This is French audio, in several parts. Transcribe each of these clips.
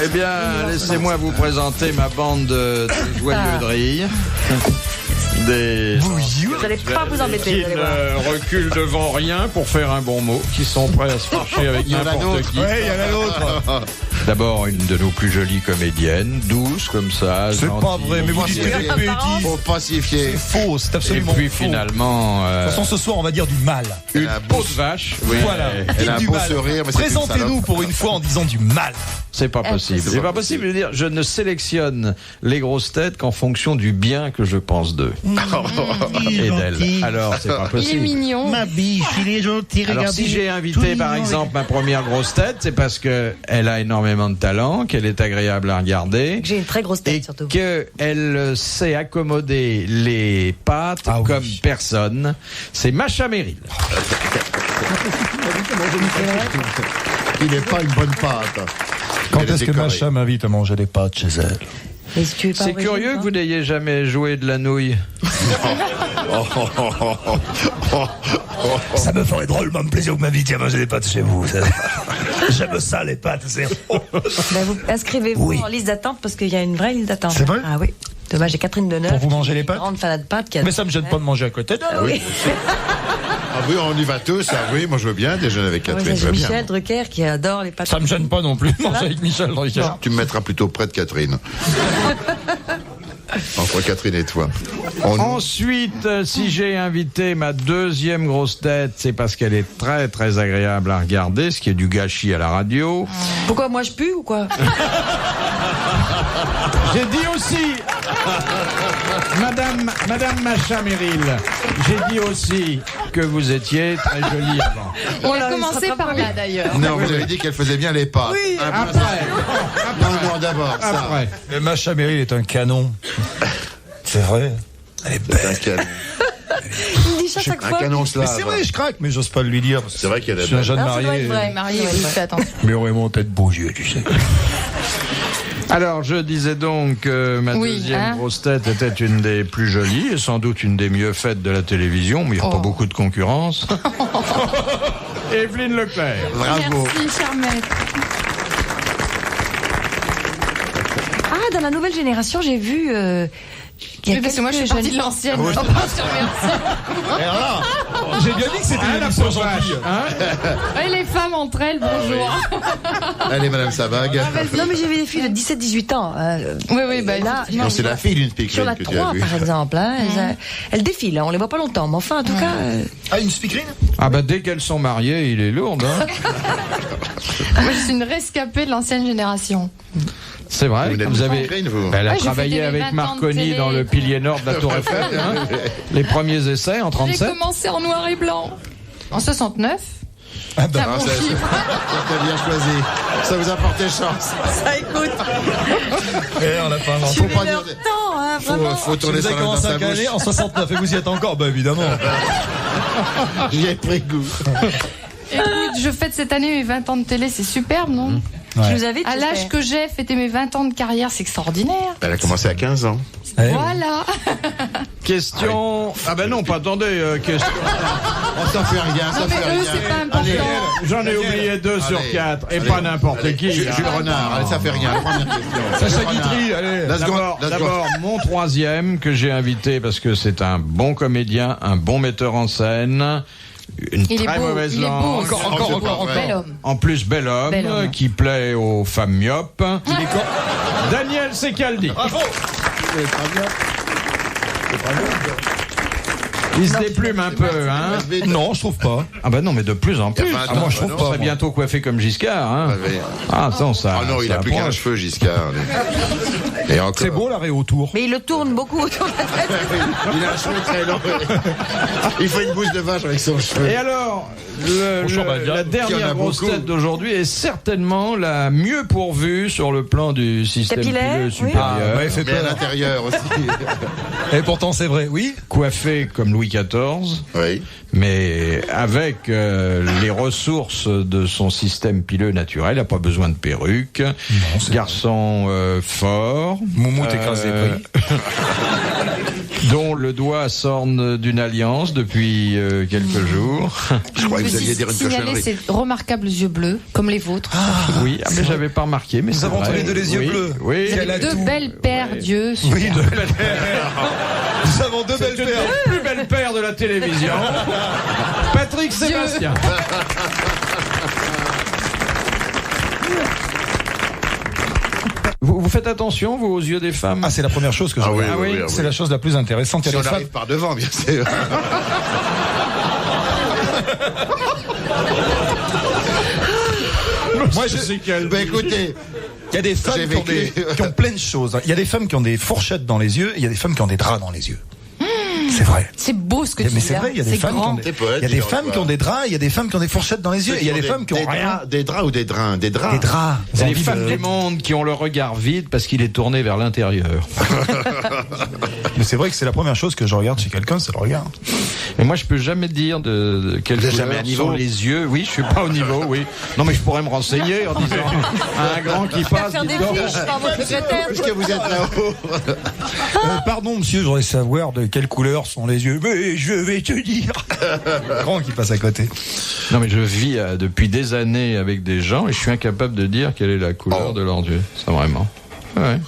Eh bien, laissez-moi vous présenter ma bande de joyeux de rire. Vous n'allez pas vous embêter. Qui ne reculent devant rien pour faire un bon mot, qui sont prêts à se fâcher avec n'importe qui. Oui, il y en a d'autres. D'abord, une de nos plus jolies comédiennes, douce comme ça. C'est gentille. pas vrai, mais vous dites des bêtises. Faut pas s'y fier. C'est faux, c'est Et absolument puis faux. finalement, De toute façon, ce soir, on va dire du mal. une peau de vache. Oui, Voilà. Elle a un Dites du beau mal. sourire, mais c'est une Présentez-nous salope. pour une fois en disant du mal. c'est pas possible. C'est pas possible. Je veux dire, je ne sélectionne les grosses têtes qu'en fonction du bien que je pense d'eux et d'elles. Alors, c'est pas Il est possible. mignon. Ma biche, il est gentil, Alors regardez. si j'ai tout invité par mignon exemple ma première grosse tête, c'est parce que elle a énormément de talent, qu'elle est agréable à regarder J'ai une très grosse et tête surtout. qu'elle sait accommoder les pattes Ah oui. comme personne. C'est Macha Merrill. Il n'est pas une bonne pâte. Quand Elle est est-ce que décorée. Macha m'invite à manger des pâtes chez elle? Et si tu es pas C'est origine, curieux toi que vous n'ayez jamais joué de la nouille. Ça me ferait drôlement plaisir que vous m'invitiez à manger des pâtes chez vous. J'aime ça, les pâtes. Vous inscrivez-vous Oui. en liste d'attente parce qu'il y a une vraie liste d'attente. C'est vrai Ah oui. Dommage, j'ai Catherine Deneuve. Pour vous manger les pâtes Grande fanade de pâtes. Mais ça me gêne pas de manger à côté d'elle. Ah oui. Ah oui, on y va tous. Ah oui, moi je veux bien déjeuner avec Ah oui, Catherine. j'ai je veux bien. Michel Drucker qui adore les pâtes. Ça me gêne pas non plus de manger avec Michel Drucker. Tu me mettras plutôt près de Catherine. Entre Catherine et toi. Ensuite, si j'ai invité ma deuxième grosse tête, c'est parce qu'elle est très très agréable à regarder, ce qui est du gâchis à la radio. Pourquoi moi je pue ou quoi? J'ai dit aussi, Madame Macha Merrill, j'ai dit aussi que vous étiez très jolie avant. On là, a il commencé sera par pas là d'ailleurs. Non, vous avez dit qu'elle faisait bien les pâtes. Oui, Un peu- Après, Non, d'abord, ça. après. Mais Macha Merrill est un canon. C'est vrai. Elle est C'est un belle. canon. il dit ça chaque Un fois. canon Mais slave. c'est vrai, je craque, mais j'ose pas le lui dire. parce que C'est vrai qu'elle est je suis un belle. jeune Alors, ça doit marié. être vrai. Marie, oui, fais attention. Mais aurait monté de beaux yeux, tu sais. Alors, je disais donc que ma Oui, deuxième hein. grosse tête était une des plus jolies et sans doute une des mieux faites de la télévision, mais il n'y a pas beaucoup de concurrence. Evelyne Leclerc. Bravo. Merci, cher maître. Ah, dans la nouvelle génération, j'ai vu. qu'il y a Oui, parce que moi, je suis quelques partie de jeunes- l'ancienne. Oui. Oh, merci. J'ai bien dit que c'était une émission gentille. Oui, les femmes entre elles, bonjour. Allez, Madame Sabag. Non, mais j'ai vu des filles de 17-18 ans. Oui, bah là, Non, c'est la fille d'une Sur la speakerine que tu as 3, vue. par exemple. Hein, elles défilent, hein, on les voit pas longtemps. Mais enfin, en tout cas. Ah, une speakerine? Ah bah dès qu'elles sont mariées, il est lourd, hein. moi, je suis une rescapée de l'ancienne génération. C'est vrai. Vous n'êtes Vous pas avez. speakerine, vous. Ben, elle a Ouais, j'ai travaillé fêté mes avec 20 ans de Marconi télé. dans le pilier nord de la Tour Eiffel. Hein. Les premiers essais en J'ai 37. commencé en noir et blanc. En 69. Ah ben, C'est un bon ça, chiffre. T'as bien choisi. Ça vous a porté chance. Ça écoute. on a pas inventé. Faut pas dire. Non, hein, vraiment. Faut Si tourner vous ça avez dans commencé à sa bouche. caler en 69 et vous y êtes encore, bah évidemment. J'y ai pris goût. Écoute, je fête cette année mes 20 ans de télé, c'est superbe, non? Tu nous invites, À l'âge j'espère. que j'ai, fêter mes 20 ans de carrière, c'est extraordinaire. Elle a commencé à 15 ans. Voilà. Question. Ah ben non, pas attendez. Question. Oh, ça fait rien, ça Non, mais fait eux, rien. c'est pas important. Allez, J'en ai oublié 2 sur Allez, 4 et allez, pas n'importe allez. qui. Jules hein. Renard, allez, ça fait rien. La première question. Sacha Jules Renard. Guitry, allez. La seconde, D'abord, mon troisième que j'ai invité parce que c'est un bon comédien, un bon metteur en scène, une Il est très beau, mauvaise il est beau. langue. Encore. Bel homme. En plus, bel homme, Bel homme. qui plaît aux femmes myopes. Daniel Secaldi. Bravo. Il se déplume un peu, hein. Non, je trouve pas. Ah bah non, mais de plus en plus. Il y a 20 Ah, moi, je ans, trouve non, pas. moi. Bientôt coiffé comme Giscard, hein. Ouais. Ah, attends, ça. Ah non, il ça a plus qu'un approche. cheveu, Giscard. Et encore. C'est beau l'arrêt autour. Mais il le tourne beaucoup autour de la tête. Il a un cheveu très long. Il fait une bouse de vache avec son cheveu. Et alors, Bonjour, bah, bien. la Il y en dernière a grosse beaucoup. tête d'aujourd'hui est certainement la mieux pourvue sur le plan du système Capillaire, pileux oui. supérieur. Ah, ouais, fait Mais à peur. l'intérieur aussi. Et pourtant, c'est vrai, oui. Coiffé comme Louis XIV, Oui. mais avec les ressources de son système pileux naturel. Il n'a pas besoin de perruque. c'est Garçon fort. Moumoute écrase les prix. dont le doigt s'orne d'une alliance depuis quelques jours. Je crois que vous alliez dire une signaler cochonnerie. ces remarquables yeux bleus, comme les vôtres. Oui, mais j'avais pas remarqué. Mais Nous c'est avons vrai. tous les deux les yeux Oui, bleus. Oui. Vous avez deux belles paires d'yeux. Oui, super. deux belles paires. Nous avons deux belles C'est une paires. des plus belles paires de la télévision. Patrick Sébastien. Vous faites attention, vous, aux yeux des femmes? Ah, c'est la première chose que je Ah oui, regarde. oui, oui, C'est oui. la chose la plus intéressante. Il y Si a on des femmes- arrive par devant, bien sûr. Moi, je sais qu'elle. Ben écoutez, Il y a des femmes J'ai qui ont, vécu. qui ont plein de choses. Il y a des femmes qui ont des fourchettes dans les yeux et il y a des femmes qui ont des draps dans les yeux. C'est vrai. C'est beau ce que tu Mais dis c'est là. vrai, il y a des C'est femmes qui ont grand. des, T'es poète, il y a des dis femmes donc, qui ont des draps, il y a des femmes qui ont des fourchettes dans les yeux et il y a des femmes qui ont rien. Des draps ou des drains? Des draps. Des draps. C'est les Envie femmes de- du monde qui ont le regard vide parce qu'il est tourné vers l'intérieur. Mais c'est vrai que c'est la première chose que je regarde chez quelqu'un, c'est le regard. Et moi, je peux jamais dire de quelle Vous êtes couleur jamais à niveau. sont les yeux. Oui, je suis pas au niveau, oui. Non, mais je pourrais me renseigner en disant à un grand qui passe. Faire des dis donc. fiches par votre secrétaire. Est-ce que vous êtes là-haut? Pardon, monsieur, je voudrais savoir de quelle couleur sont les yeux. Mais je vais te dire. Grand qui passe à côté. Non, mais je vis depuis des années avec des gens et je suis incapable de dire quelle est la couleur de leurs yeux. Ça, vraiment. Ouais.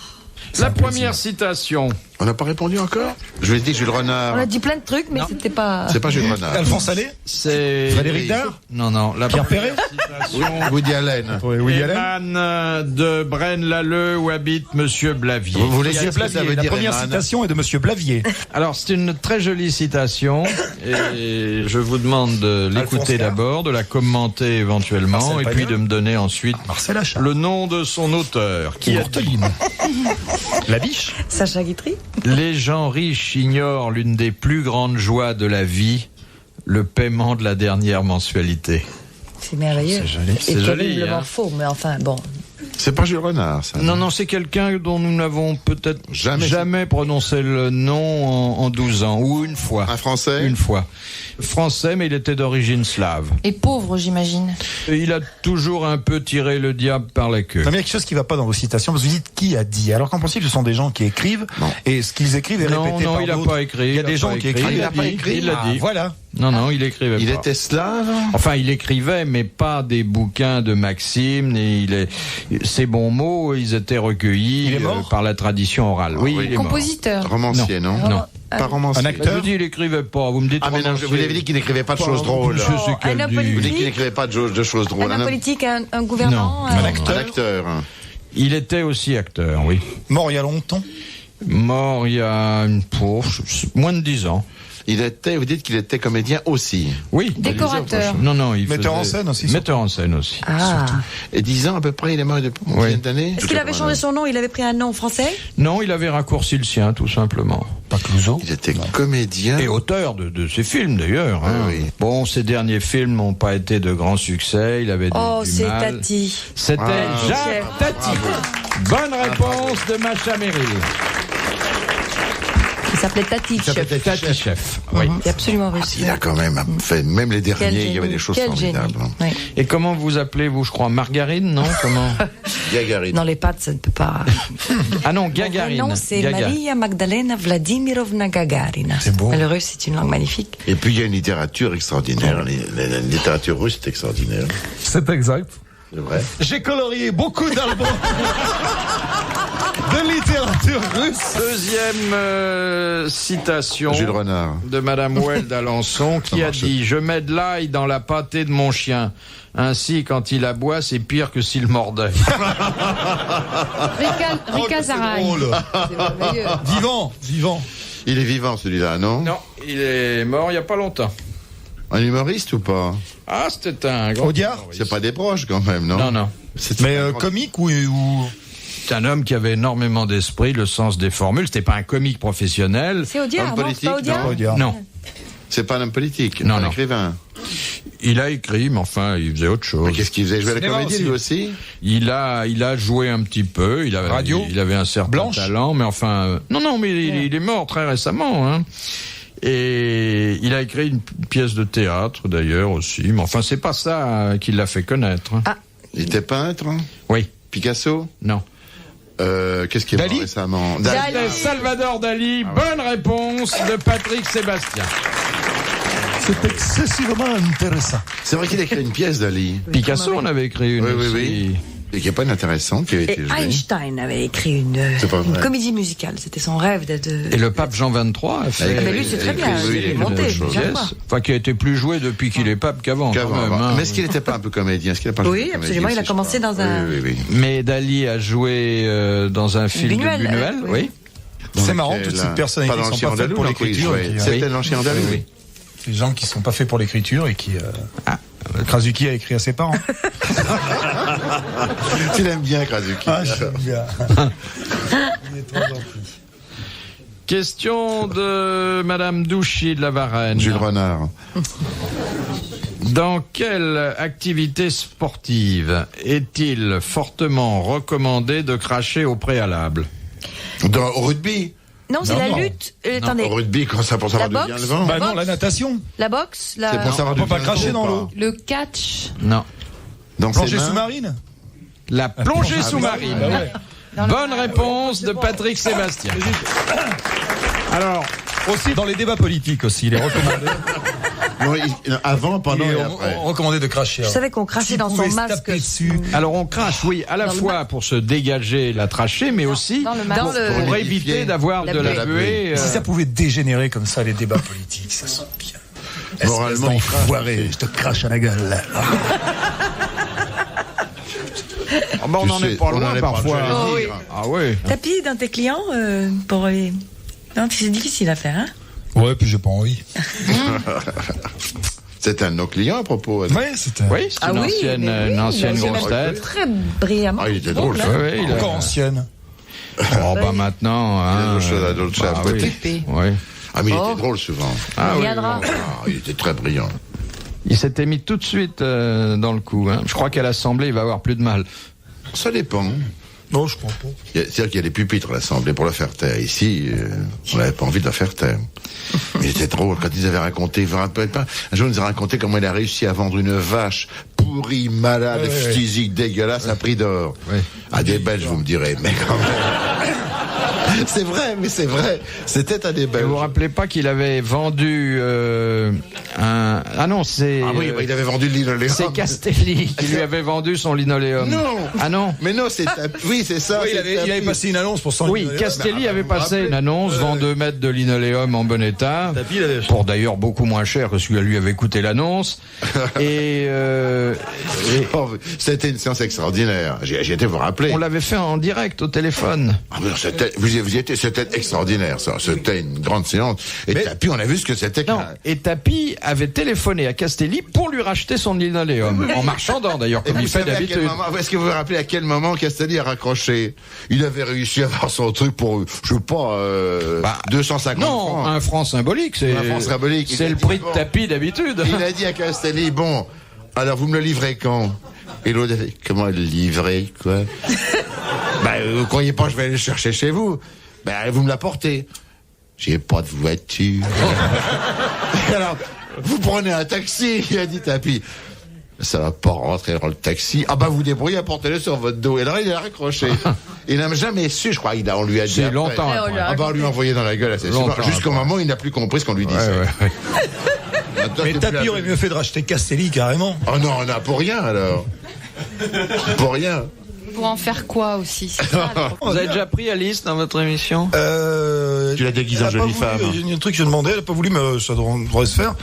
La première citation. On n'a pas répondu encore? Je vais dire Jules Renard. On a dit plein de trucs, mais c'était pas. C'est pas Jules Renard. Alphonse Allais, C'est. Frédéric Dard, Non, non. La Pierre première Perret, citation. Woody Allen. Woody Allen. Émane de Braine-l'Alleud où habite Monsieur Blavier. Vous voulez Monsieur dire ce que ça Blavier. veut La dire, première Eman? citation est de Monsieur Blavier. Alors, c'est une très jolie citation et je vous demande de l'écouter Alphonse Carr. d'abord, de la commenter éventuellement Marcel et puis Pagnol. de me donner ensuite Marcel Achard. le nom de son auteur. Qui a dit Courteline. La biche. Sacha Guitry. Les gens riches ignorent l'une des plus grandes joies de la vie, le paiement de la dernière mensualité. C'est merveilleux. C'est joli. Et C'est joli, terriblement hein. faux, mais enfin, bon. C'est pas Jules Renard, ça. Non, non, c'est quelqu'un dont nous n'avons peut-être Jamais. prononcé le nom en 12 ans, ou une fois. Un Français? Une fois. Français, mais il était d'origine slave. Et pauvre, j'imagine. Il a toujours un peu tiré le diable par la queue. Non, mais il y a quelque chose qui ne va pas dans vos citations, parce que vous dites qui a dit. Alors qu'en principe, ce sont des gens qui écrivent, Non. et ce qu'ils écrivent est Non, répété non, par il n'a d'autres. pas écrit. Il y a des gens qui écrivent. Il n'a pas écrit. Il l'a Ah, dit. voilà. Non, non, il écrivait Il pas. était slave? Enfin, il écrivait, mais pas des bouquins de maximes. Ses bons mots, ils étaient recueillis Il est mort par la tradition orale. Oui, oui. il est mort. Compositeur. Romancier, non? Non. Pas romancier. Un Je acteur. vous dis, il écrivait pas. Vous me dites. Ah, mais non, romancier. vous l'avez dit qu'il n'écrivait pas de choses drôles. Je sais Oh, qu'elle un homme dit. Vous dites politique. qu'il n'écrivait pas de choses drôles. Un homme politique, un gouvernant. Non, Un un- acteur. Un acteur. Il était aussi acteur, oui. Mort il y a longtemps. Mort il y a moins de 10 ans. Vous dites qu'il était comédien aussi. Oui. Décorateur. Non, non, il Metteur en faisait- scène aussi, Metteur en scène aussi. Ah. Et 10 ans à peu près, il est mort depuis Oui. combien d'années? Est-ce qu'il avait changé son nom? Il avait pris un nom français? Non, il avait raccourci le sien, tout simplement. Pas Clouseau. Il était comédien. Et auteur de ses films, d'ailleurs. Hein. Oui. Bon, ses derniers films n'ont pas été de grands succès. Il avait Oh, du c'est mal. Tati. C'était Ah. Jacques Tati. Bonne réponse de Macha Merrill. Il s'appelait Tati. s'appelait chef. Tati Chef. Oui. C'est absolument réussi. Il a quand même fait, même les Quel derniers, il y avait génie. des choses Quel génie. formidables. hein. Oui. Et comment vous appelez-vous, je crois, Margarine, non? Comment? Gagarine. Dans les pattes, ça ne peut pas. Ah non, Gagarine. Non, c'est Gaga. Maria Magdalena Vladimirovna Gagarina. C'est beau. Le russe, c'est une langue magnifique. Et puis il y a une littérature extraordinaire. La littérature russe est extraordinaire. C'est exact. C'est vrai. J'ai colorié beaucoup d'albums de littérature russe. Deuxième citation. Jules Renard. De Madame Well d'Alençon qui a marche. dit: je mets de l'ail dans la pâtée de mon chien. Ainsi, quand il aboie, c'est pire que s'il mordait. Rika Zaraï. C'est merveilleux. Vivant. Il est vivant celui-là, non? Non, il est mort il n'y a pas longtemps. Un humoriste ou pas? Ah, c'était un grand Audiard humoriste. C'est pas des proches quand même, non? Non, non. C'est Mais comique ou... C'est un homme qui avait énormément d'esprit, le sens des formules. C'était pas un comique professionnel. C'est Audiard, Homme non? C'est pas politique, Audiard? Pas Audiard. Non. C'est pas un homme politique, Non, un non. écrivain. Il a écrit, mais enfin, il faisait autre chose. Mais qu'est-ce qu'il faisait? Jouer à la Cinéma comédie aussi. lui aussi? Il a joué un petit peu. Radio il avait un certain Blanche talent, mais enfin, non, mais il est mort très récemment, hein. Et il a écrit une pièce de théâtre d'ailleurs aussi, mais enfin, c'est pas ça qui l'a fait connaître. Hein. Ah. Il était peintre? Oui, Picasso? non. Qu'est-ce qui est mort Dali récemment? Dali. Salvador Dali. Bonne réponse de Patrick Sébastien. C'est excessivement intéressant. C'est vrai qu'il a écrit une pièce, Dali. Picasso en avait écrit une Oui, oui, aussi. oui. Et qui n'est pas inintéressante, qui a été Et jouée. Einstein avait écrit une pas vrai. comédie musicale. C'était son rêve d'être. Et le pape Jean XXIII a fait. Mais lui, c'est très bien. oui, Il est il a monté fait autre plusieurs pièce, fois. enfin qui a été plus joué depuis qu'il est pape qu'avant. Qu'avant, quand même, avant. hein. Mais est-ce qu'il n'était pas un peu comédien? Est-ce qu'il a pas joué Oui, comédien, absolument. Il a si je commencé crois? dans un. Oui, oui, oui. Mais Dali a joué dans un film Buñuel, de Buñuel, oui. C'est marrant, Lequel, toutes ces personnalités pas qui dans sont pas faites pour l'écriture. oui. C'était l'ancien Andalou, oui. Des gens qui sont pas faits pour l'écriture et qui. Krasuki a écrit à ses parents. Tu l'aimes bien, Krasuki. Ah, j'aime bien. Il est trop gentil. Question de Madame Douchy de la Varenne. Jules Renard. Dans quelle activité sportive est-il fortement recommandé de cracher au préalable? Au rugby. Non, c'est Non, la non. lutte. Au Attendez. rugby, quand ça pour savoir La d'où vient boxe le vent. Bah La non, la natation. La boxe, C'est pour savoir On d'où peut pas vient le cracher vent, dans ou l'eau. pas. Le catch. Non. Dans ses Plongée mains. sous-marine. La plongée sous-marine. Bah ouais. Bonne réponse de Patrick Sébastien. Alors, Aussi dans les débats politiques aussi, il est recommandé. Non, avant, pendant Il et est après. recommandé de cracher. Je savais qu'on crachait dans son masque. Dessus. alors on crache, oui, à la Dans le fois pour se dégager la trachée, mais aussi Dans le Dans masque. le. pour humidifier. éviter d'avoir La de la buée. buée. Si ça pouvait dégénérer comme ça, les débats politiques, ça serait bien. Moralement, il crache. Enfoiré, je te crache à la gueule. on en est pas on en loin est pas parfois. loin, j'allais Oh, dire. Ah oui. Tapis d'un de tes clients pour les. Non, c'est difficile à faire, hein. Ouais, puis j'ai pas envie. C'est un de nos clients à propos. Ouais, c'était Oui, c'est Ah une oui, ancienne, mais oui, une ancienne il a grosse tête. Très brillamment. Ah, il était drôle, là. ça. Oui, il a- encore ancienne. Oh bah maintenant, hein, d'autres choses à d'autres choses à bah côté. oui. Oui. Ah, mais il Oh. était drôle souvent. Ah Il oui, viendra. oui. Ah, il était très brillant. Il s'était mis tout de suite dans le coup. Hein. Je crois qu'à l'Assemblée, il va avoir plus de mal. Ça dépend. Non, je crois pas. C'est-à-dire qu'il y a des pupitres à l'Assemblée pour le faire taire. Ici, on n'avait pas envie de le faire taire. Mais c'était drôle quand ils avaient raconté, vous vous rappelez pas, un jour ils nous a raconté comment il a réussi à vendre une vache pourrie, malade, Ouais. physique, dégueulasse, à prix d'or. Ouais. À des Belges, vous me direz, mais quand même. C'est vrai, mais c'est vrai. C'était à des Et Belges. vous vous rappelez pas qu'il avait vendu un... Ah non, c'est... Ah oui, bah, il avait vendu le linoléum. c'est Castelli qui lui avait vendu son linoléum. Non. Ah non. Mais non, c'est oui, c'est ça. Oui, c'est il avait tapis. passé une annonce pour son Oui, linoléum. Castelli avait vous vous passé rappelez une annonce, vend 2 mètres de linoléum en bon état, pour d'ailleurs beaucoup moins cher que ce que lui avait coûté l'annonce. Et Oh, c'était une séance extraordinaire. J'y étais, vous vous rappelez. on l'avait fait en direct au téléphone. Ah, mais vous y étiez, c'était extraordinaire, ça. C'était une grande séance. Et Mais- puis on a vu ce que c'était. Non, et Tapi avait téléphoné à Castelli pour lui racheter son linoléum, en marchandant d'ailleurs, Et comme vous il fait savez à quel d'habitude. moment, est-ce que vous vous rappelez à quel moment Castelli a raccroché? Il avait réussi à avoir son truc pour, je sais pas, 250 Non, francs. un franc symbolique, c'est Un franc symbolique. c'est Il le a dit, prix de bon. Tapi d'habitude. Il a dit à Castelli, bon, alors vous me le livrez quand? Et l'autre a dit, comment le livrer, quoi? Vous croyez pas que je vais aller le chercher chez vous? Vous me l'apportez. J'ai pas de voiture. Alors, vous prenez un taxi, il a dit Tapi. Ça va pas rentrer dans le taxi. Ah vous débrouillez, apportez-le sur votre dos. Et là, il a raccroché. Il n'a jamais su, je crois. On lui a dit. C'est après. longtemps Ouais, on après. lui a On lui a envoyé dans la gueule assez souvent. Longtemps Jusqu'au après. moment où il n'a plus compris ce qu'on lui disait. Ouais. Maintenant, Mais c'est Tapi plus aurait la- mieux fait de racheter Castelli carrément. Oh non, on a pour rien alors. Pour rien. Pour en faire quoi aussi c'est ça, le problème. Vous avez déjà pris Alice dans votre émission? Tu l'as déguisée en elle a pas jolie voulu, femme. Il y a un truc que j'ai demandé, elle a pas voulu, mais ça devrait se faire.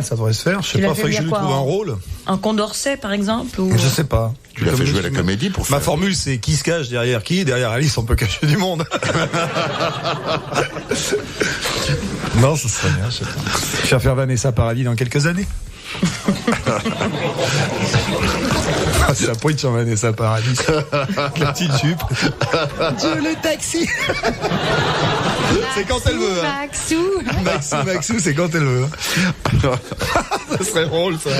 Ça devrait se faire. Je sais Tu l'as pas, fait faut que je bien lui quoi, trouve un en- rôle. Un Condorcet, par exemple ou... Je sais pas. Tu l'as fait jouer à la comédie pour Ma faire. formule, c'est qui se cache derrière qui? Derrière Alice, on peut cacher du monde. Non, ce serait bien. Je sais pas. Faire Vanessa Paradis dans quelques années. Ah, c'est la pointe sur Vanessa Paradis. La petite jupe. Je le taxi. C'est quand elle veut. Hein. Maxou, c'est quand elle veut. Hein. Ça serait drôle, ça.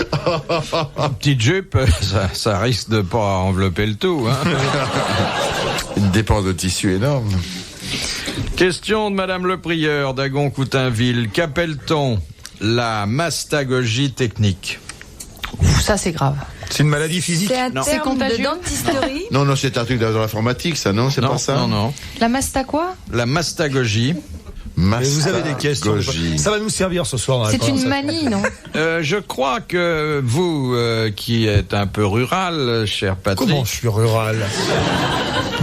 Une petite jupe, ça risque de pas envelopper le tout. Hein. Une dépense de tissu énorme. Question de Madame le Prieur d'Agon-Coutainville. Qu'appelle-t-on la mastagogie technique? Ouf, ça c'est grave. C'est une maladie physique? C'est un Non. terme C'est contagieux. de dentisterie. Non, c'est un truc dans l'informatique, ça, non? C'est Non, pas ça? non. La masta quoi? La mastagogie. Mais vous avez des questions. Mastagogie. Ça va nous servir ce soir dans la C'est une conversation. manie, non? Je crois que vous, qui êtes un peu rural, cher Patrick... Comment je suis rural?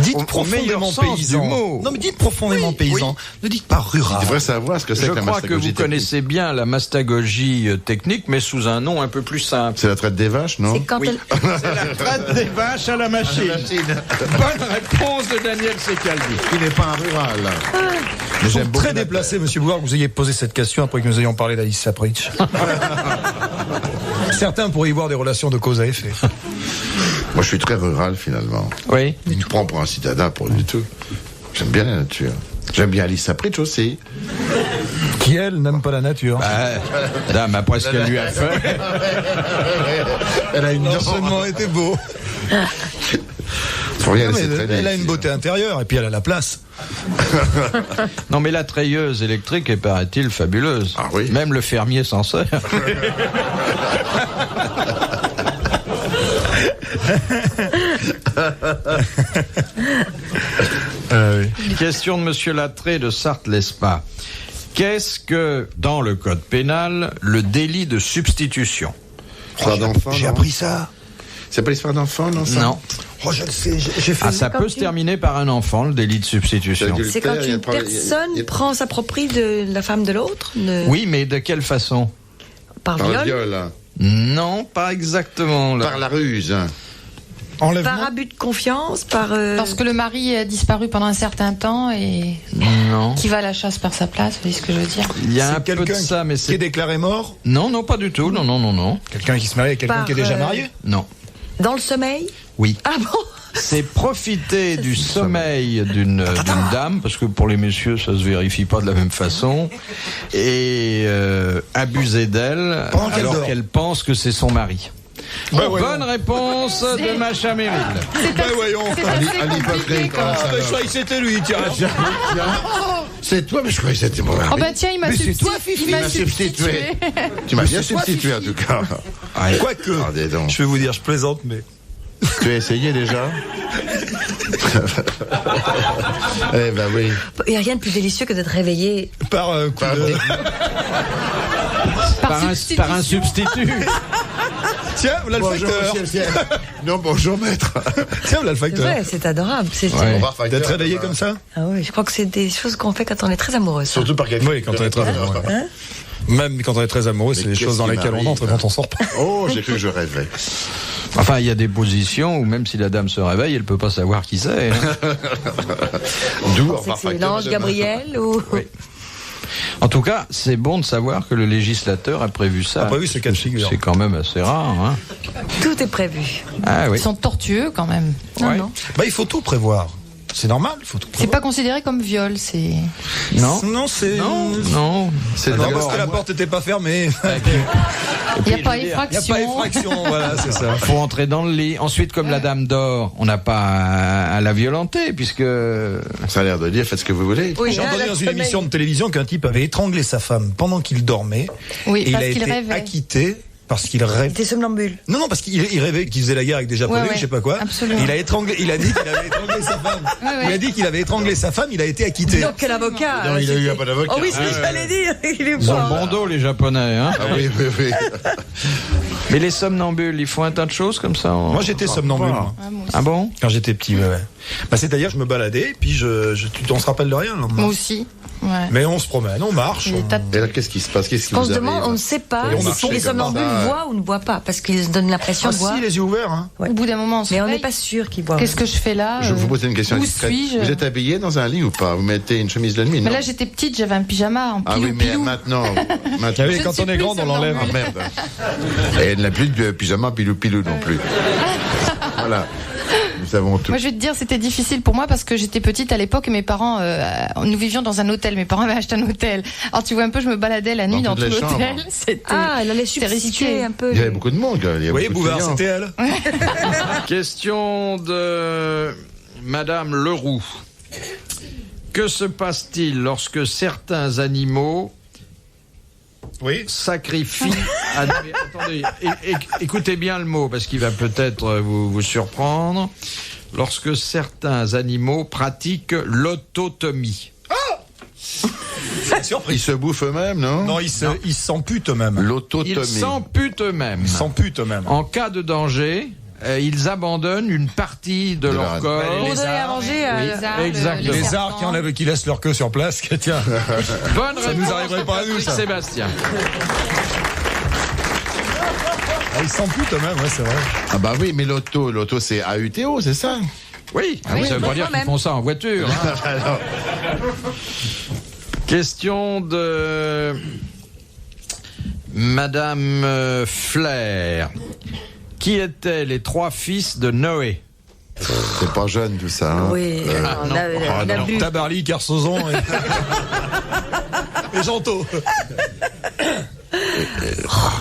Dites Au meilleur profondément sens paysan. du mot. Non, mais dites profondément paysan. Ne dites pas rural. Tu devrais savoir ce que c'est Je que la crois que mastagogie vous technique. connaissez bien la mastagogie technique, mais sous un nom un peu plus simple. C'est la traite des vaches, non? C'est quand Oui. elle... C'est la traite des vaches à la machine. Bonne réponse de Daniel Secaldi. Qui n'est pas un rural. Mais j'aime beaucoup Très la déplacé, monsieur Bouard, que vous ayez posé cette question après que nous ayons parlé d'Alice Sapritch. Certains pourraient y voir des relations de cause à effet. Moi, je suis très rural, finalement. Oui. Il me prend pour un citadin, pour du tout. J'aime bien la nature. J'aime bien Alice Sapritch aussi. Qui, elle, n'aime pas la nature. Dame, après ce qu'elle lui a fait. Elle a une L'enchaînement était beau. Faut rien Non, mais laisser traîner. elle a une beauté intérieure et puis elle a la place. Non, mais la treilleuse électrique est, paraît-il, fabuleuse. Ah oui. Même le fermier s'en sert. Question de Monsieur Lattré de Sarthe-Lespas. Qu'est-ce que, dans le code pénal, le délit de substitution? Histoire d'enfant, J'ai non? appris ça. C'est pas l'histoire d'enfant, non, ça? Non. Oh, je le sais, j'ai fait... Ah, ça peut se terminer par un enfant, le délit de substitution. C'est quand une personne prend sa proprie de la femme de l'autre Oui, mais de quelle façon? par Par le viol, viol, hein. Non, pas exactement. là. Par la ruse. Hein. Enlèvement. par abus de confiance, par... Lorsque le mari a disparu pendant un certain temps et Non. qui va à la chasse par sa place, vous voyez ce que je veux dire? Il y a C'est un peu de quelqu'un ça, mais qui est c'est... déclaré mort. Non, non, pas du tout. Non, non, non, non. Quelqu'un qui se marie avec quelqu'un Par, qui est déjà marié. Non. Dans le sommeil. Oui. Ah bon? C'est profiter du sommeil d'une dame, parce que pour les messieurs, ça se vérifie pas de la même façon, et abuser d'elle Pendant qu'elle alors dort. qu'elle pense que c'est son mari. Bah, ouais, Bonne réponse de Macha Meryl. Bah voyons. C'est assez compliqué comme Ah, ça. bah, je croyais que c'était lui, tiens. C'est toi, mais je croyais que c'était mon Oh mari. bah tiens, il m'a Mais c'est toi, substitué. Fifi. Il m'a Il m'a substitué. substitué. Tu m'as bien c'est toi, substitué, en Fifi. tout cas. Quoique, Ah, dis donc. je vais vous dire, je plaisante, mais... Tu as essayé déjà? Eh ben oui. Il n'y a rien de plus délicieux que d'être réveillé. Par coup de... Par un substitut. Tiens, voilà le Bonjour, facteur. monsieur. Non, bonjour, maître. Tiens, voilà le C'est facteur. vrai, c'est adorable. Ouais. D'être réveillé comme ça. Ah oui, je crois que c'est des choses qu'on fait quand on est très amoureux. ça. Surtout par quelqu'un. Oui, quand on est très amoureux. Même quand on est très amoureux, c'est Mais les choses dans qu'est-ce qui lesquelles on m'arrive entre quand on sort pas. Oh, j'ai cru que je rêvais. Enfin, il y a des positions où même si la dame se réveille, elle peut pas savoir qui c'est. Hein. D'où, C'est enfin, que c'est facteur, l'ange madame. Gabriel ou... Oui. En tout cas, c'est bon de savoir que le législateur a prévu ça. A prévu ce cas de figure. C'est quand même assez rare. Hein. Tout est prévu. Ah oui. Ils sont tortueux quand même. Non, Ouais. non. Bah, il faut tout prévoir. C'est normal, il faut tout C'est prévoir. pas considéré comme viol, c'est. Non. Non, c'est... Non, non. C'est Non, parce d'abord. que la porte n'était pas fermée. Il n'y a pas Il n'y a effraction. pas effraction, voilà, c'est ça. Il faut entrer dans le lit. Ensuite, comme la dame dort, on n'a pas à la violenter, puisque... Ça a l'air de dire, faites ce que vous voulez. Oui, J'ai là, entendu la dans une semaine- émission de télévision qu'un type avait étranglé sa femme pendant qu'il dormait. Oui, et il parce a qu'il été rêvait. acquitté parce qu'il Il rêvait. était somnambule. Non, parce qu'il rêvait qu'il faisait la guerre avec des Japonais, Ouais, ouais, je sais pas quoi. absolument. Il a étranglé, il a dit qu'il avait étranglé sa femme. Ouais, ouais. Il a dit qu'il avait étranglé sa femme, il a été acquitté. Donc quel avocat Non, il a eu un bon avocat. Oh oui, c'est ce que j'allais dire. Il est Ils ont fort. le bon dos, les Japonais. Hein. Ah oui, oui, oui. Mais les somnambules, ils font un tas de choses comme ça. Moi, j'étais somnambule, moi, Ah, moi aussi. Ah bon? quand j'étais petit, ouais. Bah, c'est-à-dire, je me baladais, puis on se rappelle de rien, le lendemain. Moi aussi. Ouais. Mais on se promène, on marche. Des tas de- Et là, qu'est-ce qui se passe? Qu'est-ce qui On vous se arrive? demande, on ne sait pas Et on si marchait les comme somnambules ça, voient ou ne voient pas, parce qu'ils se donnent l'impression Ah de voir. si, les yeux ouverts, hein. Ouais. Au bout d'un moment, on se Mais on réveille. n'est pas sûr qu'ils voient. Qu'est-ce que je fais là Je vous pose une question Où discrète. suis-je Vous êtes habillé dans un lit ou pas? Vous mettez une chemise de nuit, non? Mais là, j'étais petite, j'avais un pyjama en Ah pilou oui, mais pilou. maintenant. Ah oui, Je quand ne suis on est plus grand, on l'enlève. Ah merde. Et elle n'a plus de pyjama pilou-pilou non plus. Voilà. Nous savons tout. Moi, je vais te dire, c'était difficile pour moi parce que j'étais petite à l'époque et mes parents, nous vivions dans un hôtel. Mes parents avaient acheté un hôtel. Alors, tu vois un peu, je me baladais la nuit Dans dans toutes tout les chambres. l'hôtel. C'était. Ah, elle allait C'était substituer risqué. un peu. Il y avait beaucoup de monde. Il y avait Vous voyez, beaucoup de Bouvard, clients. c'était elle. Question de Madame Leroux. Que se passe-t-il lorsque certains animaux sacrifie... Attendez, écoutez bien le mot, parce qu'il va peut-être vous surprendre. Lorsque certains animaux pratiquent l'autotomie. Ils se bouffent eux-mêmes, non? Non, ils s'amputent eux-mêmes. L'autotomie. Ils s'amputent eux-mêmes. Ils s'amputent eux-mêmes. En cas de danger, ils abandonnent une partie de leur corps. Pour donner à manger exactement. Les lézards qui laissent leur queue sur place. Tiens. Bonne Ça nous arriverait pas à nous, ça. Sébastien. Ils s'amputent eux-mêmes, c'est vrai. Ah bah oui, mais l'auto c'est AUTO, c'est ça? Oui, ça veut pas dire qu'ils font ça en voiture. Hein. Question de Madame Flair. Qui étaient les 3 fils de Noé? C'est pas jeune tout ça. Hein. Oui, on a bu. Tabarly, Kersozon et Janto.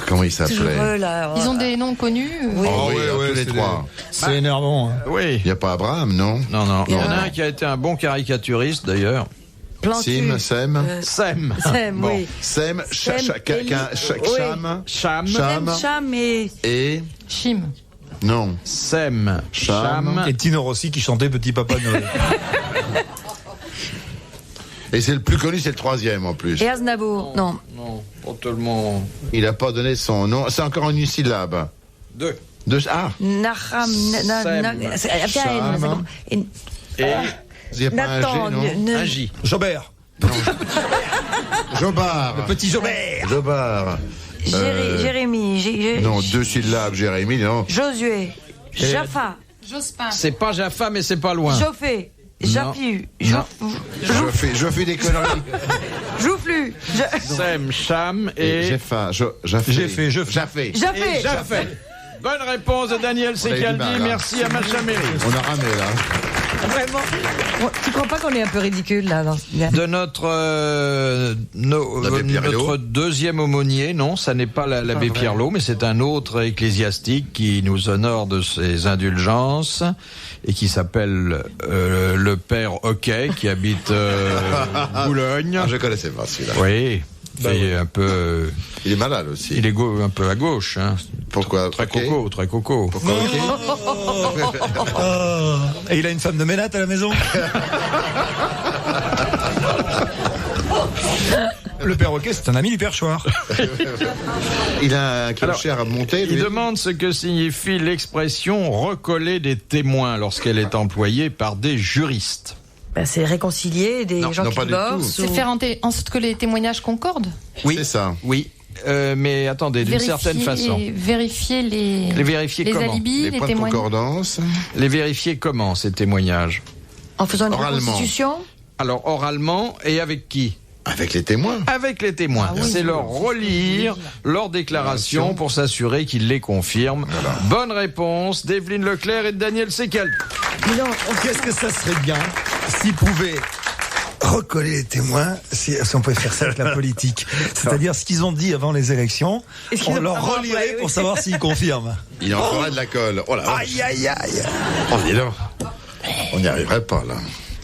Comment ils s'appelaient? Ils ont des noms connus. Oui, tous les 3. C'est énervant. Hein. Oui. Il n'y a pas Abraham, non? Non. Il y en a un qui a été un bon caricaturiste d'ailleurs. Sem. Sem, bon. oui. Sem, Cham et... Chim. Non. Sem, Cham. Et Tino Rossi qui chantait Petit Papa Noël. Et c'est le plus connu, c'est le 3e en plus. Et Aznavour, non. Non, pas tellement. Il n'a pas donné son nom. C'est encore une syllabe. 2. Naham. Et... Il n'y a pas un G, non? Un J. Jobert. Jobard. Le petit Jobert. Jobard. Jérémy. Non, 2 syllabes, Jérémy, non. Josué. Jaffa. Jospin. C'est pas Jaffa, mais c'est pas loin. Joffé. Jafiu. Je fais des conneries. Jouflu. Sem, Cham et... Jaffé. Bonne réponse de Daniel Secaldi. Merci à Macha Méry. On a ramé là. Vraiment. Tu crois pas qu'on est un peu ridicule là De notre deuxième aumônier, non, ça n'est pas l'abbé Pierlot, mais c'est un autre ecclésiastique qui nous honore de ses indulgences et qui s'appelle le père Hockey, qui habite Boulogne. Je connaissais pas celui-là. Oui. Un peu. Il est malade aussi. Il est un peu à gauche. Hein. Pourquoi? Très coco. Pourquoi Et il a une femme de ménate à la maison. Le perroquet, c'est un ami du perchoir. Il a un clocher à monter. Il demande ce que signifie l'expression recoller des témoins lorsqu'elle est employée par des juristes. C'est réconcilier des gens qui divorcent. C'est faire en sorte que les témoignages concordent. Oui, c'est ça. Oui. Mais attendez, d'une certaine façon. Vérifier les comment? alibis, les points témoignages. de concordance. Les vérifier comment, ces témoignages? En faisant une Oralement. reconstitution. Alors, oralement, et avec qui? Avec les témoins. Avec les témoins. C'est leur relire leur déclaration pour s'assurer qu'ils les confirment. Voilà. Bonne réponse d'Evelyne Leclerc et de Daniel Secaldi. Qu'est-ce que ça serait bien s'ils pouvaient recoller les témoins, si on pouvait faire ça avec la politique. C'est-à-dire ce qu'ils ont dit avant les élections, on leur relirait pour savoir s'ils confirment. Il en fera de la colle. Oh là. Aïe, aïe, aïe. Oh, dis donc. On n'y arriverait pas, là.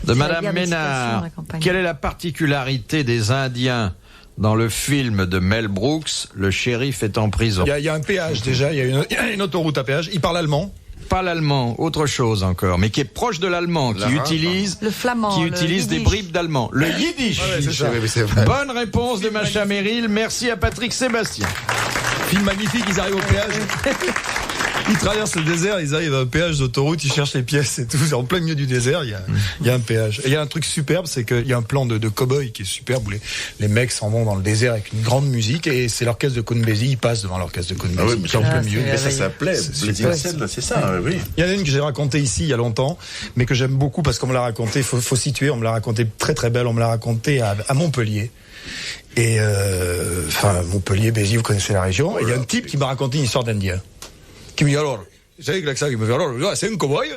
De Madame Ménard, quelle est la particularité des Indiens dans le film de Mel Brooks, Le shérif est en prison? Il y a un péage déjà, il y a une autoroute à péage. Il parle allemand. Pas l'allemand, autre chose encore, mais qui est proche de l'allemand, qui utilise le flamand, qui utilise des bribes d'allemand. Le yiddish. C'est vrai. Bonne réponse de Macha Merrill. Merci à Patrick Sébastien. Film magnifique, ils arrivent au péage. Ils traversent le désert, ils arrivent à un péage d'autoroute, ils cherchent les pièces et tout. C'est en plein milieu du désert, il y a un péage. Et il y a un truc superbe, c'est qu'il y a un plan de cow-boy qui est superbe où les mecs s'en vont dans le désert avec une grande musique et c'est l'orchestre de Countbasie, ils passent devant l'orchestre de Countbasie. Ah oui, qui est en plein milieu. Mais ça s'appelait c'est ça, oui. Il y en a une que j'ai racontée ici il y a longtemps, mais que j'aime beaucoup parce qu'on me l'a racontée, faut situer, on me l'a racontée très très belle, on me l'a racontée à Montpellier. Et Montpellier, Béziers, vous connaissez la région. Et il y a un type qui m'a raconté une histoire d'Indien. Qui me dit alors, vous savez que l'accent qui me fait alors, c'est un cow-boy,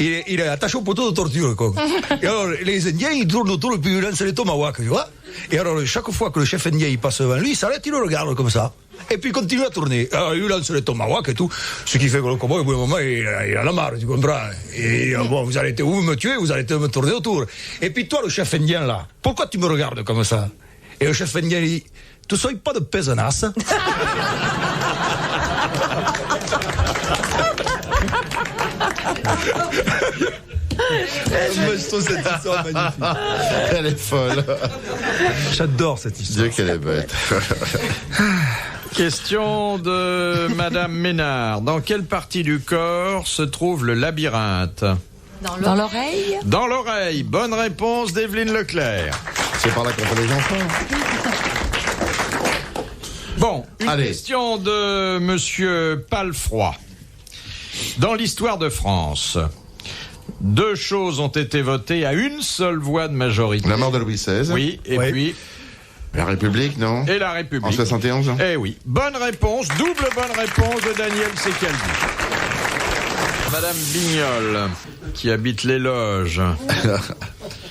il est attaché au poteau de torture, quoi. Et alors, les Indiens, ils tournent autour et puis ils lancent les tomahawks, tu vois. Et alors, chaque fois que le chef indien il passe devant lui, il s'arrête, il le regarde comme ça. Et puis il continue à tourner. Alors, il lance les tomahawks et tout. Ce qui fait que le cow-boy, au bout d'un moment, il a la marre, tu comprends. Et bon, vous allez me tuer, vous allez me tourner autour. Et puis toi, le chef indien, là, pourquoi tu me regardes comme ça? Et le chef indien, il dit, tu sois pas de Pézenas. Je trouve cette histoire magnifique. Elle est folle. J'adore cette histoire. Dieu qu'elle est bête. Question de Madame Ménard. Dans quelle partie du corps se trouve le labyrinthe? Dans l'oreille. Dans l'oreille. Bonne réponse d'Evelyne Leclerc. C'est par là qu'on fait les enfants. Bon, une Allez. question de Monsieur Palfroy. Dans l'histoire de France, 2 choses ont été votées à une seule voix de majorité. La mort de Louis XVI. Oui, et Oui. puis... La République, non? Et la République. En 71, non? Eh oui. Bonne réponse, double bonne réponse de Daniel Secaldi. Madame Bignol, qui habite les Loges.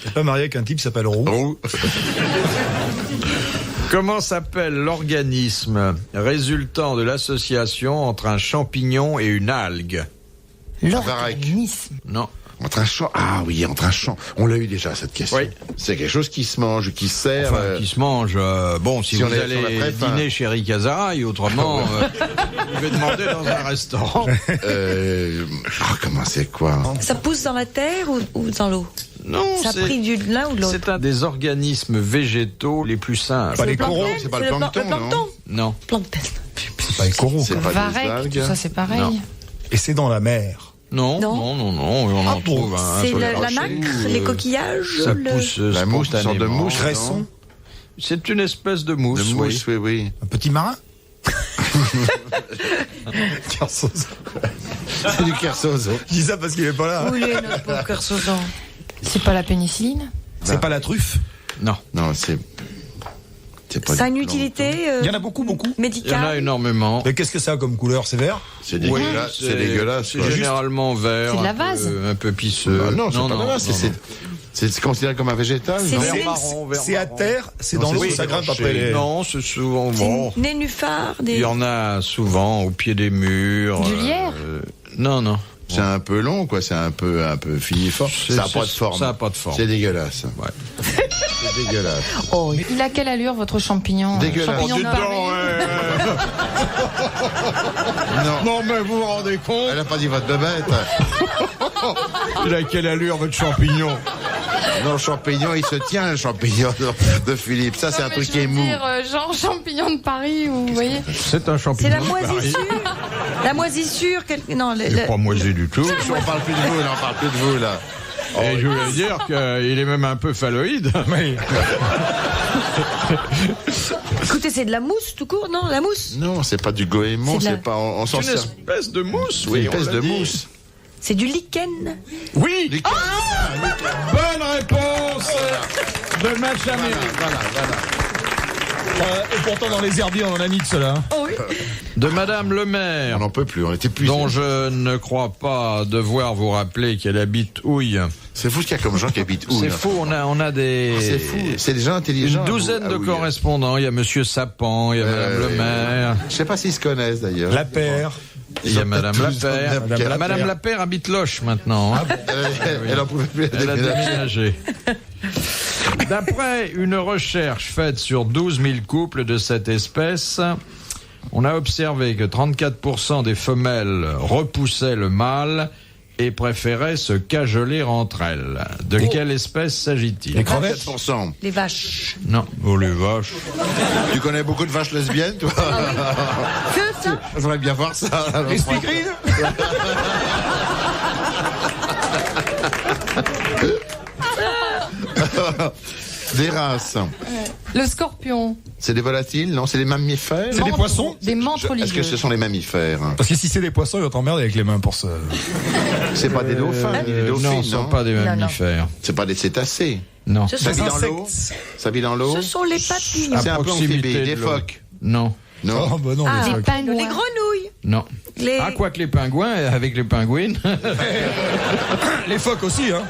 T'es pas marié avec un type qui s'appelle Roux? Roux. Comment s'appelle l'organisme résultant de l'association entre un champignon et une algue? L'organisme. Non. Entre un champ. Ah oui, entre un champ. On l'a eu déjà, cette question. Oui. C'est quelque chose qui se mange, qui se sert. Enfin, qui se mange. Bon, si si on vous est allez sur la prépa. dîner chez Ricazaraï, autrement, vous devez demander dans un restaurant. Comment c'est quoi? Ça pousse dans la terre ou dans l'eau? Non, Ça a pris de l'un ou de l'autre? c'est un des organismes végétaux les plus simples. Pas les plancton, coraux, c'est pas le plancton, le plancton. Non. Plancton. C'est pas les coraux. C'est pas des Varech, algues. tout ça c'est pareil. Non. Et c'est dans la mer. Non, Non. on en bon. trouve un C'est sur les la rochers. nacre, les coquillages. Ça le- pousse La mousse, une sorte de spontanément. mouche. Cresson, C'est une espèce de mousse, De mousse, oui. oui. un petit marin. Kersozon. C'est du kersozo. Je dis ça parce qu'il est pas là. Où il est, notre pauvre Kersozon? C'est pas la pénicilline? C'est pas la truffe. Non. Non, c'est pas Ça a du une plancton. utilité Il y en a beaucoup. Il y en a médicale. énormément. Mais qu'est-ce que ça a comme couleur? C'est vert? C'est dégueulasse. Oui, c'est dégueulasse. C'est quoi. généralement vert. C'est de la un peu- vase. Un peu pisseux. Ah non, c'est pas de la vase, c'est considéré comme un végétal, C'est non? des- Vert marron, vert C'est à marron. terre, c'est Non, dans l'eau, c'est ça des grimpe rochers. après les... Non, c'est souvent C'est bon. une nénuphar. Il Des... y en a souvent au pied des murs. Du lierre Non. C'est un peu long, quoi. C'est un peu filiforme. C'est- Ça n'a pas de forme. ça a pas de forme. C'est dégueulasse. Ouais. C'est dégueulasse. Oh, Il a quelle allure votre champignon? Dégueulasse. Champignon de Dis Paris. donc, Non. Non, mais vous vous rendez compte? Elle a pas dit votre bébête. Il a quelle allure, votre champignon? Non, le champignon, il se tient, le champignon de Philippe. Ça, c'est Non, un mais truc je qui est veux mou. dire, genre champignon de Paris, ou vous voyez? C'est un champignon. c'est la de Paris. moisissure. La moisissure. Non, Il n'est pas moisi du tout. On parle plus de vous, là, on parle plus de vous, là. Et je voulais dire qu'il est même un peu phalloïde. Oui. Écoutez, c'est de la mousse tout court, non? La mousse. Non, c'est pas du goémon, C'est de la- c'est pas, on C'est s'en une sert. espèce de mousse, C'est oui. une on espèce l'a de dit. mousse. C'est du lichen. Oui. Lichen. Bonne réponse de match américain. Et pourtant, dans les herbiers, on en a mis de cela. Oh oui. De Madame Le Maire, On n'en peut plus, on était plus. dont je ne crois pas devoir vous rappeler qu'elle habite Houille. C'est fou ce qu'il y a comme gens qui habitent où, C'est là. fou, on a des... C'est fou. C'est des gens intelligents. Une douzaine de Ah oui. correspondants. Il y a Monsieur Sappan, il y a Madame Le Maire, Je sais pas s'ils se connaissent, d'ailleurs. La paire. il y a Madame Lapère. Madame Madame Lapère habite Loche maintenant. hein. Elle en pouvait plus. Elle a déménagé. D'après une recherche faite sur 12 000 couples de cette espèce, on a observé que 34% des femelles repoussaient le mâle et préféraient se cajoler entre elles. De quelle espèce s'agit-il? Les crevettes. 4%. Les vaches. Non. Oh les vaches. Tu connais beaucoup de vaches lesbiennes, toi? Que ça? J'aimerais bien voir ça. Les speakerines. Des races. Le scorpion. C'est des volatiles? Non, c'est des mammifères? C'est des poissons. Des menthes Est-ce que ce sont les mammifères? Parce que si c'est des poissons, ils vont t'emmerder avec les mains pour ça. C'est pas des dauphins, ni des dauphines, Non, ce ne sont pas des non. mammifères. C'est pas des cétacés. Non. Ce Ça sont, vit dans l'eau? Ça vit dans l'eau? ce sont les papillons. C'est un peu proximité amphibie. Des de l'eau. phoques? Non. Non. Oh, bah non, Ah, les Les phoques. pingouins. les grenouilles. Non. Les... Ah, quoi que les pingouins, avec les pingouines. Les phoques aussi, hein.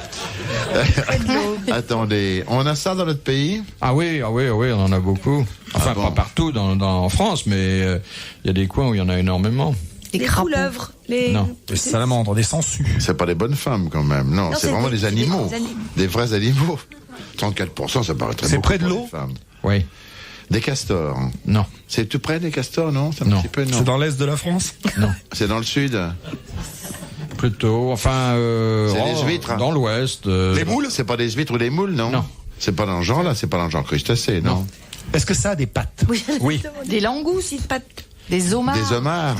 Attendez, on a ça dans notre pays? Ah oui, on en a beaucoup. Enfin, bon. pas partout en France, mais il y a des coins où il y en a énormément. les crapauds. couleuvres. Les... Non. Des salamandres, des sangsues. C'est pas des bonnes femmes quand même. Non, Non, c'est c'est vraiment des- des animaux. des animaux. Des vrais animaux. 34%, ça paraît très C'est beaucoup près de pour l'eau les femmes. Oui. Des castors. Non. C'est tout près des castors, non? Non. C'est dans l'est de la France? Non. C'est dans le sud. Plutôt, enfin... C'est les huîtres. Dans l'ouest. Les moules? C'est pas des huîtres ou des moules, non? Non. C'est pas dans le genre, là? C'est pas dans le genre crustacé, non? Est-ce que ça a des pattes? Oui. Des langoustes, des homards. Des homards?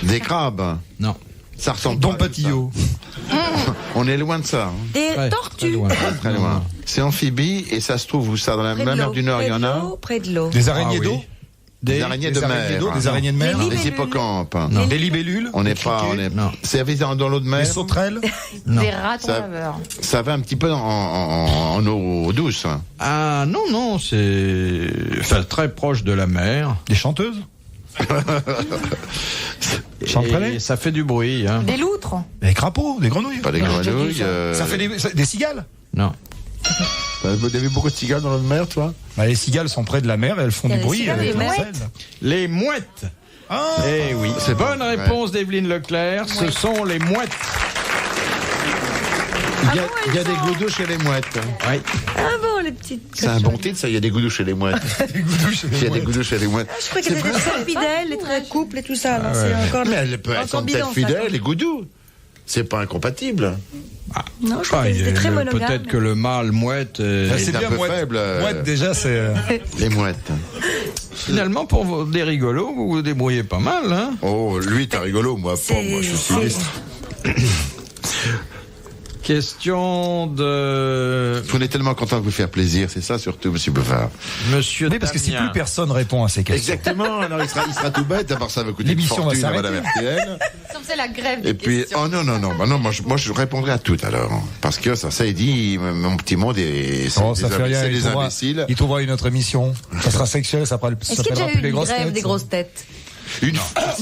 Des crabes? Non. Ça ressemble Don pas à Patillot. ça. On est loin de ça. Hein. Des Très tortues. loin. Très loin. C'est amphibie et ça se trouve où ça? Dans la Près de mer l'eau, du Nord, il y en a? Près de l'eau. Des araignées Ah oui. d'eau? Des araignées de mer. Des araignées de mer? Des Des libellules. hippocampes. Non. Des libellules? On n'est Des pas, criquets? Non. C'est dans l'eau de mer. Des sauterelles? Non. Des ratons Ça- laveurs. Ça va un petit peu en eau douce. Hein. Ah non, c'est... Enfin, très proche de la mer. Des chanteuses? Chanterelles? Et ça fait du bruit. Hein. Des loutres. Des crapauds? Des grenouilles? Pas des grenouilles. Ça fait des cigales? Non. Vous avez vu beaucoup de cigales dans l'eau de mer, toi? Bah, les cigales sont près de la mer et elles font Il y a du les bruit cigales, avec les leur mouettes. sel. Les mouettes. Ah, Eh oui. C'est Bonne bon, ouais. réponse d'Evelyne Leclerc. Ce sont les mouettes. Il y a des goudous chez les mouettes. Oui. Ah bon, les petites. C'est un bon titre, ça. Il y a des goudous chez les mouettes. des goudous chez les Il y a des mouettes. goudous chez les mouettes. Je crois qu'elles étaient très fidèles, et très couples et tout ça. là. Ah C'est ouais. encore. Mais elles peuvent encore être bidon, peut-être ça. fidèles, les goudous. C'est pas incompatible. Non, je crois Ah, qu'elles étaient très monogames. peut-être que le mâle mouette. Ah, c'est est un bien peu mouette. faible, Mouette, déjà, c'est... Les mouettes. Finalement, pour des rigolos, vous vous débrouillez pas mal. Hein. Oh, lui, t'es rigolo, moi pas. Moi, je suis sinistre. Question de On est tellement content de vous faire plaisir, c'est ça surtout, Monsieur Bouvard. Monsieur Oui, parce que si Damien. plus personne répond à ces questions. Exactement, alors il sera tout bête, d'abord ça va coûter une L'émission va fortune à s'arrêter. Madame RTL. Ça me fait la grève des Et puis, questions. oh non, bah non, moi je répondrai à tout alors. Parce que ça est dit, mon petit monde est, Oh, ça fait rien, c'est il des trouvera, imbéciles. il trouvera une autre émission. Ça sera sexuel, ça Est-ce qu'il y a s'appellera déjà plus eu les une grosses grève têtes. des grosses têtes?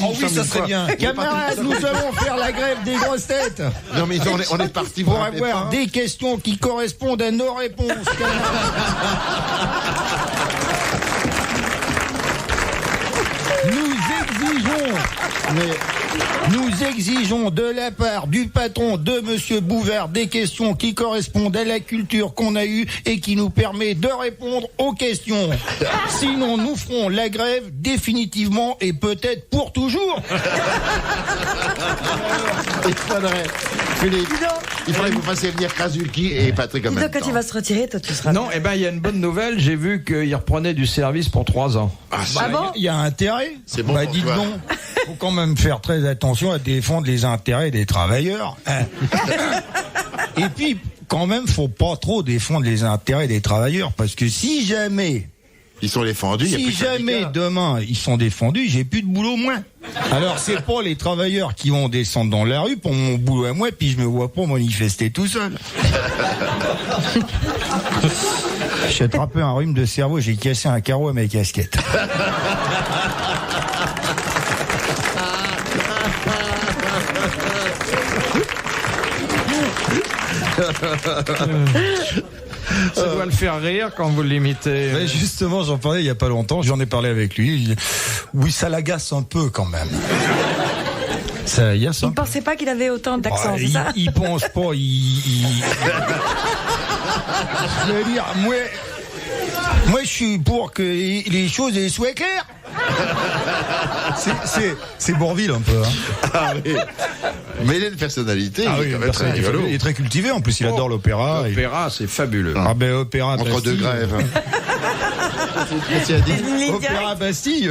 Oh oui, ça serait bien. Camarades, nous allons faire la grève des grosses têtes. Non mais on est parti Pour vous rappelez avoir pas des questions qui correspondent à nos réponses. Nous exigeons de la part du patron de Monsieur Bouvard des questions qui correspondent à la culture qu'on a eue et qui nous permet de répondre aux questions. Sinon, nous ferons la grève définitivement et peut-être pour toujours. Il faudrait, Philippe, il faudrait que vous fassiez venir Krasuki et Patrick en Dis même donc, quand temps. il va se retirer, toi, tu seras. Non, eh ben il y a une bonne nouvelle. J'ai vu qu'il reprenait du service pour 3 ans. Ah, Ah bon? Il y a intérêt. C'est bon Bah, pour dites toi. donc, faut quand même faire très attention à défendre les intérêts des travailleurs. Hein. Et puis, quand même, faut pas trop défendre les intérêts des travailleurs, parce que si jamais, Ils sont défendus, il y a plus si de jamais syndicats. demain ils sont défendus, j'ai plus de boulot moins. Alors c'est pas les travailleurs qui vont descendre dans la rue pour mon boulot à moi, puis je me vois pas manifester tout seul. J'ai attrapé un rhume de cerveau, j'ai cassé un carreau à mes casquettes. Ça doit le faire rire quand vous l'imitez. Mais justement, j'en parlais il y a pas longtemps, j'en ai parlé avec lui. Oui, ça l'agace un peu quand même. Ça l'agace Il un ne peu. pensait pas qu'il avait autant d'accent, c'est ça? Il pense pas, Je veux dire, moi je suis pour que les choses elles soient claires. C'est Bourvil un peu. Hein. Ah oui. Mais il a une personnalité, il est quand même très rigolo. Il est très cultivé, en plus il adore l'opéra. L'opéra, c'est fabuleux. Ah ben opéra Entre deux Bastille. grèves. Qu'est-ce qu'il a dit? Opéra Bastille.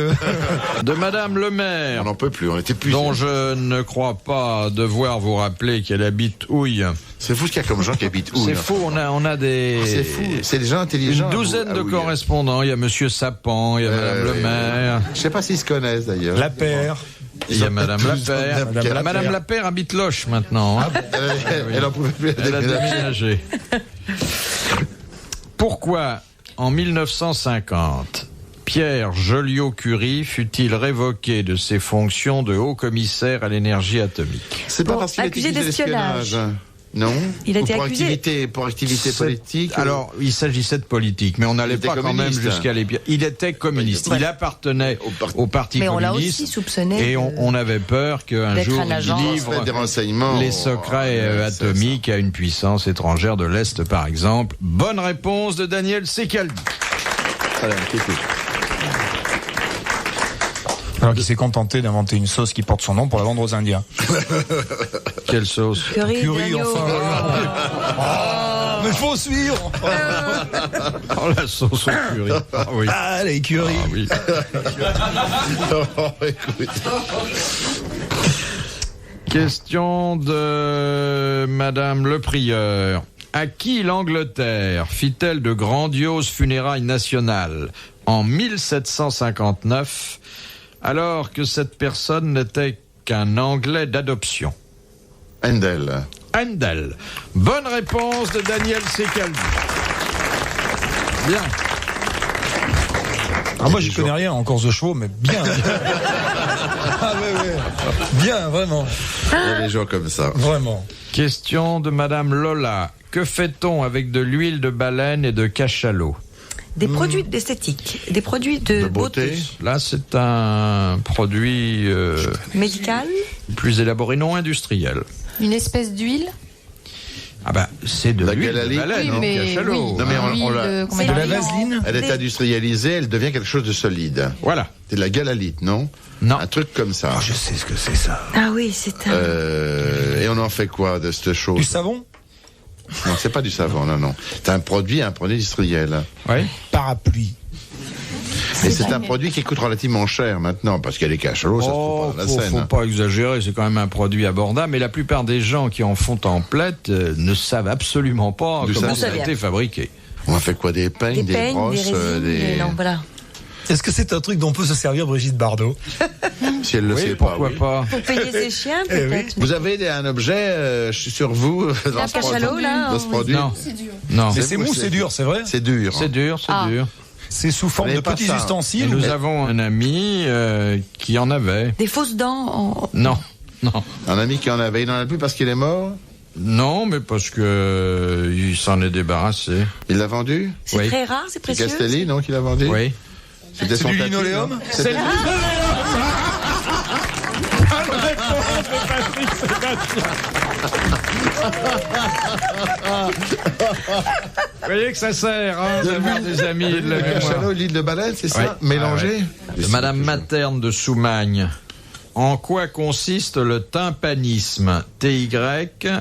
De Madame Le Maire, On n'en peut plus, on était plus. dont je ne crois pas devoir vous rappeler qu'elle habite Houille. C'est fou ce qu'il y a comme gens qui habitent où C'est là. fou, on a des... C'est fou, c'est des gens intelligents. Une douzaine de correspondants. Il y a Monsieur Sappan, il y a Madame Le Maire, Je sais pas s'ils se connaissent d'ailleurs. La paire. il y a Madame Lapère. Madame Madame Lapère habite Loche maintenant. Hein. Elle en pouvait plus. Elle a déménagé. Pourquoi, en 1950, Pierre Joliot-Curie fut-il révoqué de ses fonctions de haut-commissaire à l'énergie atomique? C'est pas Bon, parce qu'il a été accusé d'espionnage. Non. Il a Ou été pour accusé. pour activité politique. Alors, il s'agissait de politique, mais on n'allait était pas quand même communiste. jusqu'à les... Il était communiste. Ouais. Il appartenait au parti Mais on l'a communiste. aussi soupçonné. Et on avait peur qu'un d'être jour un il agent. livre Transmettre des renseignements. les secrets C'est atomiques à une puissance étrangère de l'Est, par exemple. Bonne réponse de Daniel Secaldi. ça. Voilà, c'est tout. Alors qu'il s'est contenté d'inventer une sauce qui porte son nom pour la vendre aux Indiens. Quelle sauce? Curry, Mais faut suivre. Oh, la sauce au curry. Ah oui. Ah, les curry. Ah oui. Question de Madame Le Prieur. À qui l'Angleterre fit-elle de grandioses funérailles nationales en 1759, alors que cette personne n'était qu'un Anglais d'adoption? Handel. Handel. Bonne réponse de Daniel Secaldi. Bien. Ah, moi, j'y connais rien en course de chevaux, mais bien. Ah, ouais. Bien, vraiment. Il y a des gens comme ça. Vraiment. Question de Madame Lola. Que fait-on avec de l'huile de baleine et de cachalot? Des produits d'esthétique, des produits de beauté. Là, c'est un produit Médical. plus élaboré, non industriel. Une espèce d'huile. Ah bah, c'est de La l'huile de galalite. baleine, Oui, non, mais cachalot. oui. Non, mais on l'a- comment De la dire, vaseline. Elle est industrialisée, elle devient quelque chose de solide. Voilà. C'est de la galalite, non? Non. Un truc comme ça. Je sais ce que c'est ça. Ah oui, c'est un... Et on en fait quoi de cette chose? Du savon? Non, c'est pas du savon, non. C'est un produit industriel. Oui. Parapluie. Et c'est un produit qui coûte relativement cher maintenant, parce qu'il y a les cachalots, ça se trouve pas dans la faut Seine. pas exagérer, c'est quand même un produit abordable, mais la plupart des gens qui en font en plate ne savent absolument pas D'où comment ça ça a vient. été fabriqué. On en fait quoi? Des peignes, des brosses, résines, non, voilà. Est-ce que c'est un truc dont peut se servir Brigitte Bardot? Si elle le Oui, sait pas, pourquoi oui. pas. Pour payer ses chiens, Eh oui. peut-être. Vous avez un objet sur vous dans ce cachalot, produit, là, dans ce oui. produit? Non. Non. Mais c'est mou, c'est dur, c'est vrai? C'est dur. C'est dur, c'est Ah. dur. C'est sous forme Mais de pas petits ça. Et ustensiles. nous avons un ami qui en avait. Des fausses dents. Non. Un ami qui en avait, il n'en a plus parce qu'il est mort? Non, mais parce que il s'en est débarrassé. Il l'a vendu? C'est Oui. très rare, c'est C'est précieux. Castelli, non, qui l'a vendu? Oui. C'était C'est son du tatou, linoléum? non? C'est le Vous voyez que ça sert, hein, d'avoir des amis et de la Le mémoire. cachalot, l'huile de baleine, c'est ça? Ouais. Mélangé? De Madame Materne de Soumagne. En quoi consiste le tympanisme? T-Y-P-A-N-I-S-M.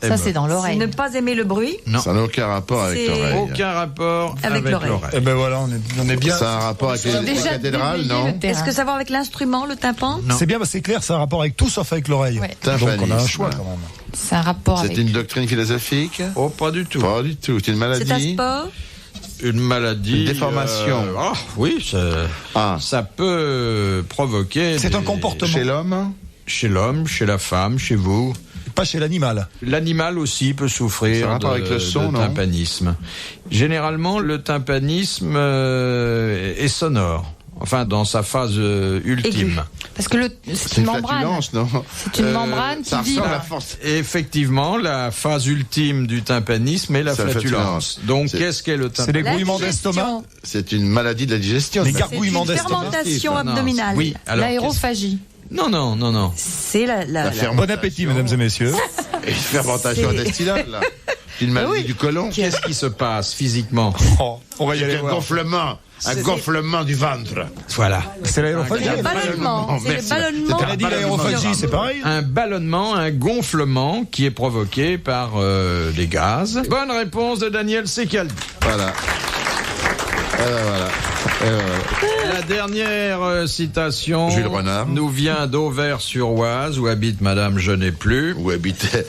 Ça, c'est dans C'est l'oreille. ne pas aimer le bruit. Non. Ça n'a aucun rapport avec C'est- l'oreille. Aucun rapport Avec avec l'oreille. l'oreille. Eh ben voilà, on est bien. Ça a un rapport avec les Déjà cathédrales, déblayer non? le terrain. Est-ce que ça va avec l'instrument, le tympan? Non. C'est bien, c'est clair, ça a un rapport avec tout sauf avec l'oreille. Ouais. Donc on a un Tympanisme. choix quand même. C'est un rapport C'est avec. une doctrine philosophique? Oh, pas du tout. Pas du tout. C'est une C'est un maladie? sport? Une maladie. Une déformation. Oui, Ah. ça peut provoquer. C'est un des- comportement. Chez l'homme? Chez l'homme, chez la femme, chez vous. Pas chez l'animal. L'animal aussi peut Ça souffrir a rapport avec le son, de non? tympanisme. Généralement, le tympanisme est sonore. Enfin, dans sa phase ultime. Parce que c'est C'est une une membrane. flatulence, non? C'est une membrane Ça qui ressemble vibre. à force. Et effectivement, la phase ultime du tympanisme est la C'est la flatulence. flatulence. Donc, C'est- qu'est-ce qu'est le C'est tympanisme? les grouillements digestion. d'estomac. C'est une maladie de la digestion. Les ça. gar- C'est Gouillement une d'estomac. fermentation Non, abdominale. Oui, alors. L'aérophagie. Non, non, non, non. C'est la La fermentation. Bon appétit, mesdames et messieurs. Et une fermentation C'est- intestinale, là. C'est une maladie du côlon. Qu'est-ce qui se passe physiquement? Oh, on va y C'est aller un voir. gonflement. Un gonflement du ventre. Voilà. C'est l'aérophagie. Le ballonnement. C'est le Merci. ballonnement. On a dit l'aérophagie, c'est pareil. Un ballonnement, un gonflement qui est provoqué par les gaz. Bonne réponse de Daniel Secaldi. Voilà. Voilà. La dernière citation Jules Renard. nous vient d'Auvers-sur-Oise, où habite Madame Je n'ai plus, Où habitait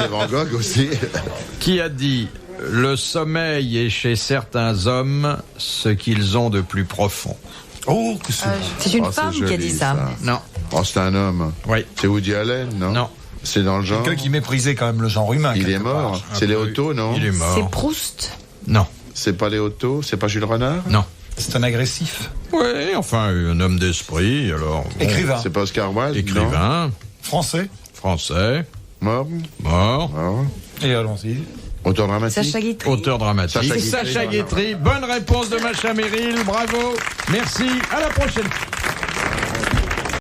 Van Gogh aussi. qui a dit « Le sommeil est chez certains hommes ce qu'ils ont de plus profond Oh, que c'est. C'est une Oh, c'est femme qui a joli, dit ça. ». Non, Oh, c'est un homme. oui, C'est Woody Allen, non? non. C'est dans le genre. Quelqu'un qui méprisait quand même le genre humain. Il est quelque mort. part. C'est Léoto, non? Il est C'est mort. Proust. Non, C'est pas Léoto? C'est pas Jules Renard? non. C'est un agressif. Oui, enfin, un homme d'esprit, alors... bon, Écrivain. C'est pas Oscar Wilde? écrivain, Français. français, Non? mort, Mort. Et allons-y. Auteur dramatique? Sacha Guitry. auteur dramatique. Sacha Guitry. Sacha Guitry. Bonne réponse de Macha Merrill, bravo, merci, à la prochaine.